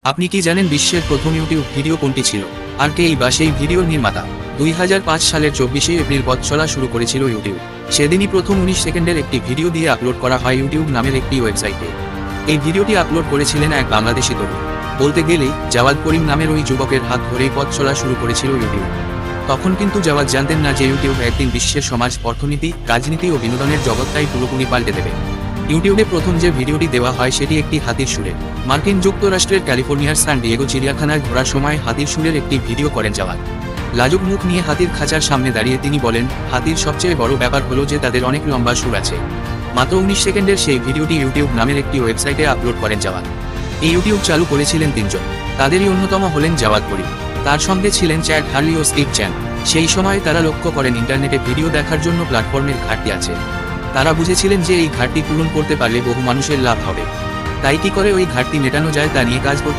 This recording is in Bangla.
আপনি কি জানেন বিশ্বের প্রথম ইউটিউব ভিডিও কোনটি ছিল, আর কে এই বা সেই ভিডিওর নির্মাতা? 2005 সালের 24শে এপ্রিল পথ চলা শুরু করেছিল ইউটিউব। সেদিনই প্রথম 19 সেকেন্ডের একটি ভিডিও দিয়ে আপলোড করা হয় ইউটিউব নামের একটি ওয়েবসাইটে। এই ভিডিওটি আপলোড করেছিলেন এক বাংলাদেশি তরুণ। বলতে গেলেই জাওয়াদ করিম নামের ওই যুবকের হাত ধরেই পথ চলা শুরু করেছিল ইউটিউব। তখন কিন্তু জাওয়াদ জানতেন না যে ইউটিউব একদিন বিশ্বের সমাজ, অর্থনীতি, রাজনীতি ও বিনোদনের জগৎটাই পুরোপুরি পাল্টে দেবে। ইউটিউবে প্রথম যে ভিডিওটি দেওয়া হয় সেটি একটি হাতির সুরে। মার্কিন যুক্তরাষ্ট্রের ক্যালিফোর্নিয়ার সান ডিয়েগো চিড়িয়াখানায় ঘোরার সময় হাতির সুরের একটি ভিডিও করেন জাওয়াদ। লাজুক মুখ নিয়ে হাতির খাঁচার সামনে দাঁড়িয়ে তিনি বলেন, হাতির সবচেয়ে বড় ব্যাপার হলো যে তাদের অনেক লম্বা সুর আছে। মাত্র 19 সেকেন্ডের সেই ভিডিওটি ইউটিউব নামের একটি ওয়েবসাইটে আপলোড করেন জাওয়াদ। এই ইউটিউব চালু করেছিলেন তিনজন। তাদেরই অন্যতম হলেন জাওয়াদ করিম। তার সঙ্গে ছিলেন চ্যাট হার্লি ও স্টিভ চ্যান। সেই সময় তারা লক্ষ্য করেন ইন্টারনেটে ভিডিও দেখার জন্য প্ল্যাটফর্মের ঘাটতি আছে। তারা বুঝেছিলেন যে এই ঘাটতি পূরণ করতে পারলে বহু মানুষের লাভ হবে। তাই কি করে ওই ঘাটতি মেটানো যায় তা নিয়ে কাজ করতে